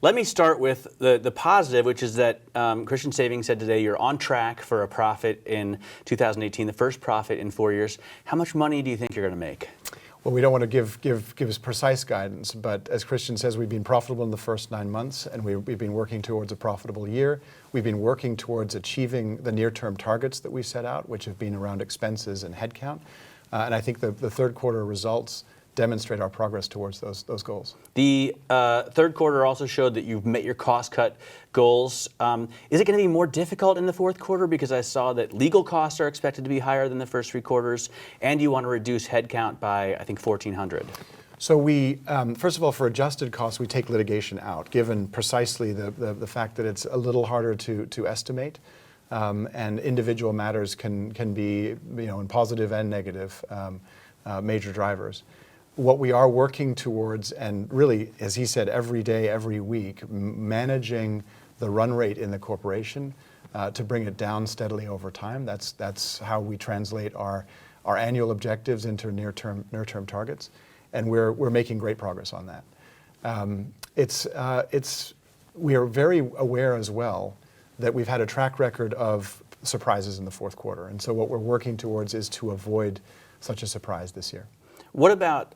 Let me start with the positive, which is that Christian Savings said today you're on track for a profit in 2018, the first profit in 4 years. How much money do you think you're going to make? Well, we don't want to give us precise guidance, but as Christian says, we've been profitable in the first 9 months, and we've been working towards a profitable year. We've been working towards achieving the near-term targets that we set out, which have been around expenses and headcount. And I think the third quarter results demonstrate our progress towards those goals. The third quarter also showed that you've met your cost cut goals. Is it going to be more difficult in the fourth quarter? Because I saw that legal costs are expected to be higher than the first 3 quarters, and you want to reduce headcount by, I think, 1,400. So we, first of all, for adjusted costs, we take litigation out, given precisely the fact that it's a little harder to estimate, and individual matters can be, in positive and negative major drivers. What we are working towards, and really, as he said, every day, every week, managing the run rate in the corporation to bring it down steadily over time. That's how we translate our annual objectives into near-term targets, and we're making great progress on that. We are very aware as well that we've had a track record of surprises in the fourth quarter, and so what we're working towards is to avoid such a surprise this year. What about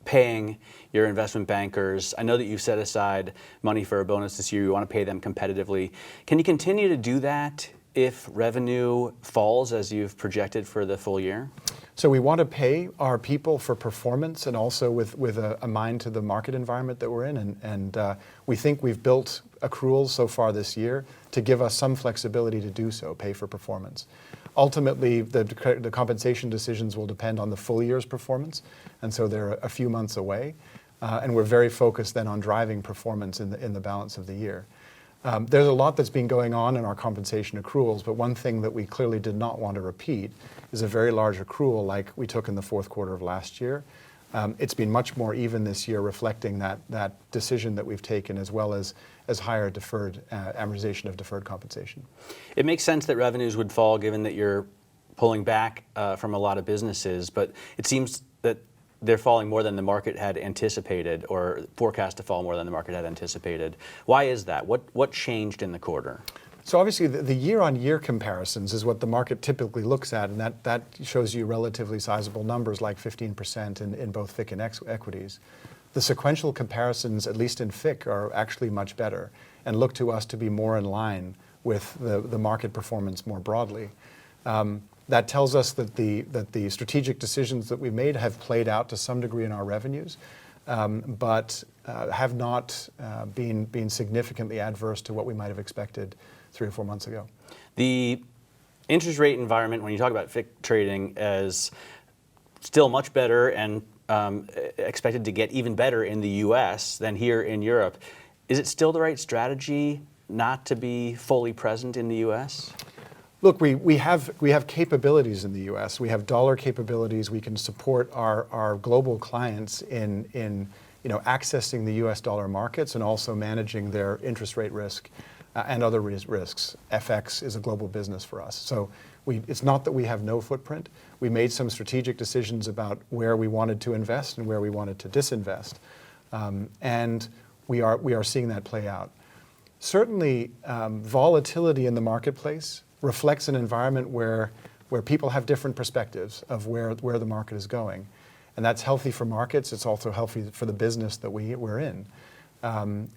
paying your investment bankers? I know that you've set aside money for a bonus this year. You want to pay them competitively. Can you continue to do that if revenue falls as you've projected for the full year? So we want to pay our people for performance, and also with a mind to the market environment that we're in. And we think we've built accruals so far this year to give us some flexibility to do so, pay for performance. Ultimately, the compensation decisions will depend on the full year's performance, and so they're a few months away. And we're very focused then on driving performance in the balance of the year. There's a lot that's been going on in our compensation accruals, but one thing that we clearly did not want to repeat is a very large accrual like we took in the fourth quarter of last year. It's been much more even this year, reflecting that decision that we've taken, as well as higher deferred amortization of deferred compensation. It makes sense that revenues would fall given that you're pulling back from a lot of businesses, but it seems that they're falling more than the market had anticipated, or forecast to fall more than the market had anticipated. Why is that? What changed in the quarter? So obviously the year-on-year comparisons is what the market typically looks at, and that shows you relatively sizable numbers like 15% in both FICC and equities. The sequential comparisons, at least in FICC, are actually much better and look to us to be more in line with the market performance more broadly. That tells us that the strategic decisions that we've made have played out to some degree in our revenues, but have not been significantly adverse to what we might have expected 3 or 4 months ago. The interest rate environment, when you talk about FICC trading, is still much better and expected to get even better in the U.S. than here in Europe. Is it still the right strategy not to be fully present in the U.S.? Look, we have capabilities in the U.S. We have dollar capabilities. We can support our global clients in accessing the U.S. dollar markets and also managing their interest rate risk and other risks. FX is a global business for us. So it's not that we have no footprint. We made some strategic decisions about where we wanted to invest and where we wanted to disinvest. And we are seeing that play out. Certainly, volatility in the marketplace reflects an environment where people have different perspectives of where the market is going. And that's healthy for markets. It's also healthy for the business that we're in.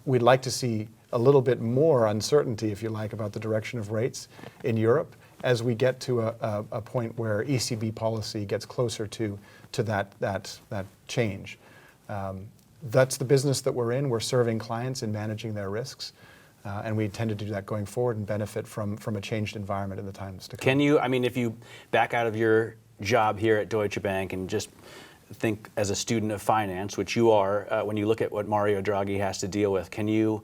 We'd like to see a little bit more uncertainty, if you like, about the direction of rates in Europe as we get to a point where ECB policy gets closer to that change. That's the business that we're in. We're serving clients and managing their risks. And we intend to do that going forward and benefit from a changed environment in the times to come. Can you, if you back out of your job here at Deutsche Bank and just think as a student of finance, which you are, when you look at what Mario Draghi has to deal with, can you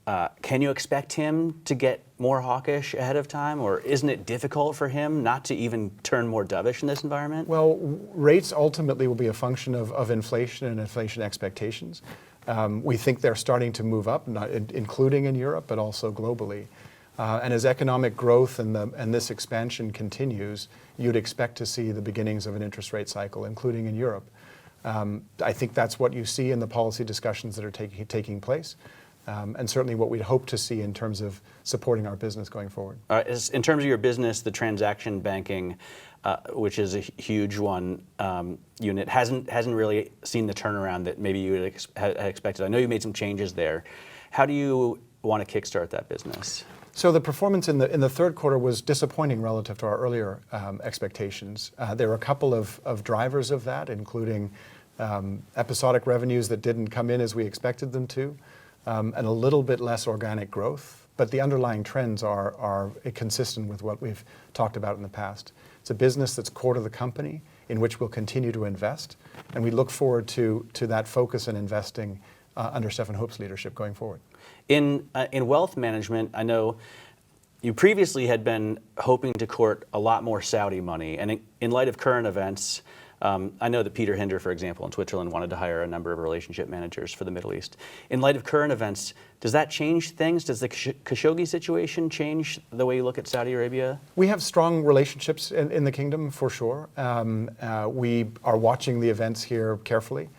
expect him to get more hawkish ahead of time, or isn't it difficult for him not to even turn more dovish in this environment? Well, rates ultimately will be a function of inflation and inflation expectations. We think they're starting to move up, including in Europe, but also globally. And as economic growth and this expansion continues, you'd expect to see the beginnings of an interest rate cycle, including in Europe. I think that's what you see in the policy discussions that are taking place. and certainly what we'd hope to see in terms of supporting our business going forward. In terms of your business, the transaction banking, which is a huge one, unit, hasn't really seen the turnaround that maybe you had expected. I know you made some changes there. How do you want to kickstart that business? So the performance in the third quarter was disappointing relative to our earlier expectations. There were a couple of drivers of that, including episodic revenues that didn't come in as we expected them to, and a little bit less organic growth. But the underlying trends are consistent with what we've talked about in the past. It's a business that's core to the company, in which we'll continue to invest, and we look forward to that focus and investing under Stefan Hope's leadership going forward. In wealth management, I know you previously had been hoping to court a lot more Saudi money, and in light of current events, I know that Peter Hinder, for example, in Switzerland wanted to hire a number of relationship managers for the Middle East. In light of current events, does that change things? Does the Khashoggi situation change the way you look at Saudi Arabia? We have strong relationships in the kingdom, for sure. We are watching the events here carefully.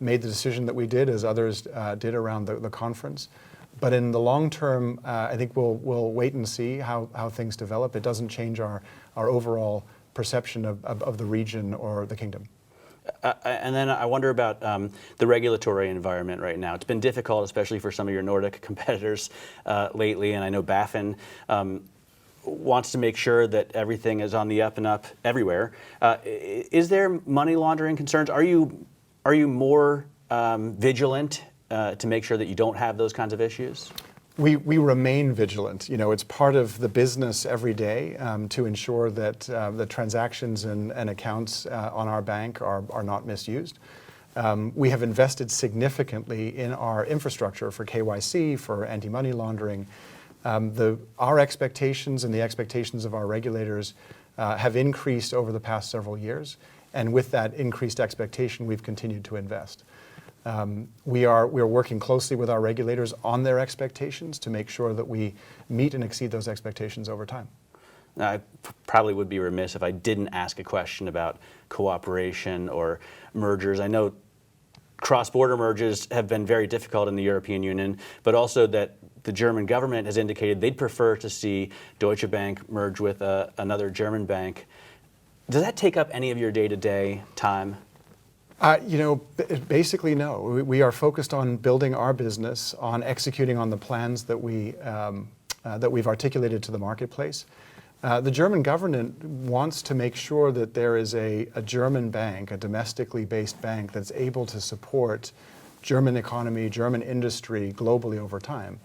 Made the decision that we did, as others did around the conference. But in the long term, I think we'll wait and see how things develop. It doesn't change our overall perception of the region or the kingdom. And then I wonder about the regulatory environment right now. It's been difficult, especially for some of your Nordic competitors lately, and I know BaFin wants to make sure that everything is on the up and up everywhere. Is there money laundering concerns? Are you more vigilant to make sure that you don't have those kinds of issues? We remain vigilant. You know, it's part of the business every day to ensure that the transactions and accounts on our bank are not misused. We have invested significantly in our infrastructure for KYC, for anti-money laundering. Our expectations and the expectations of our regulators have increased over the past several years. And with that increased expectation, we've continued to invest. We are working closely with our regulators on their expectations to make sure that we meet and exceed those expectations over time. Now, I probably would be remiss if I didn't ask a question about cooperation or mergers. I know cross-border mergers have been very difficult in the European Union, but also that the German government has indicated they'd prefer to see Deutsche Bank merge with another German bank. Does that take up any of your day-to-day time? Basically, no. We are focused on building our business, on executing on the plans that we've articulated to the marketplace. The German government wants to make sure that there is a German bank, a domestically based bank, that's able to support German economy, German industry globally over time.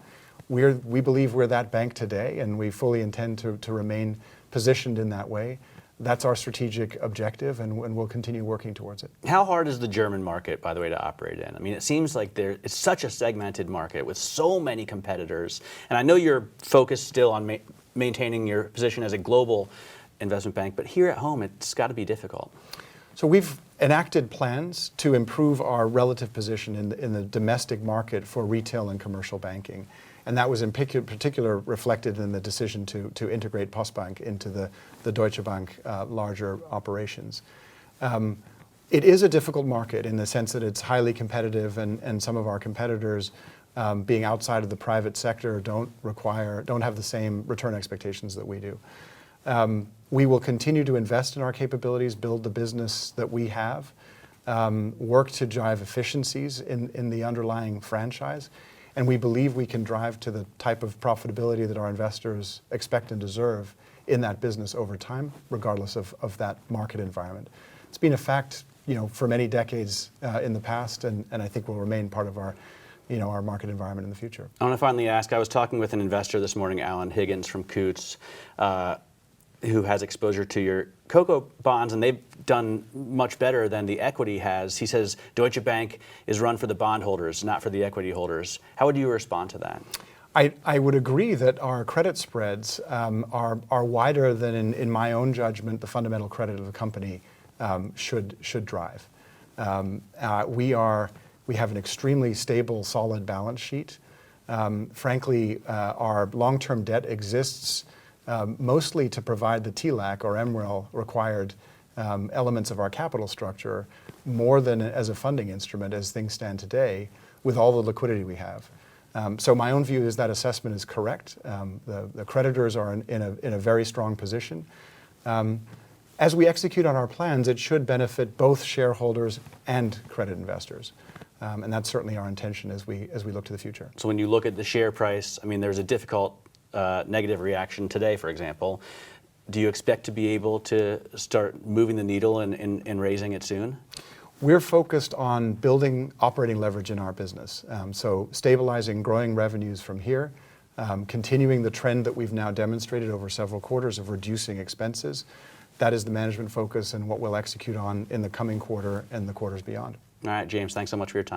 We believe we're that bank today, and we fully intend to remain positioned in that way. That's our strategic objective, and we'll continue working towards it. How hard is the German market, by the way, to operate in? I mean, it seems like it's such a segmented market with so many competitors. And I know you're focused still on maintaining your position as a global investment bank, but here at home, it's got to be difficult. So we've enacted plans to improve our relative position in the domestic market for retail and commercial banking. And that was in particular reflected in the decision to integrate Postbank into the Deutsche Bank larger operations. It is a difficult market in the sense that it's highly competitive, and some of our competitors, being outside of the private sector, don't have the same return expectations that we do. We will continue to invest in our capabilities, build the business that we have, work to drive efficiencies in the underlying franchise. And we believe we can drive to the type of profitability that our investors expect and deserve in that business over time, regardless of that market environment. It's been a fact, for many decades in the past, and I think will remain part of our market environment in the future. I want to finally ask, I was talking with an investor this morning, Alan Higgins from Coutts, who has exposure to your cocoa bonds, and they've done much better than the equity has. He says Deutsche Bank is run for the bondholders, not for the equity holders. How would you respond to that? I would agree that our credit spreads are wider than, in my own judgment, the fundamental credit of the company should drive. We have an extremely stable, solid balance sheet. Frankly, our long-term debt exists mostly to provide the TLAC or MREL required elements of our capital structure, more than as a funding instrument as things stand today, with all the liquidity we have. So my own view is that assessment is correct. The creditors are in a very strong position. As we execute on our plans, it should benefit both shareholders and credit investors. And that's certainly our intention as we look to the future. So when you look at the share price, I mean, there's a difficult negative reaction today, for example. Do you expect to be able to start moving the needle and raising it soon? We're focused on building operating leverage in our business. So stabilizing, growing revenues from here, continuing the trend that we've now demonstrated over several quarters of reducing expenses. That is the management focus and what we'll execute on in the coming quarter and the quarters beyond. All right, James, thanks so much for your time.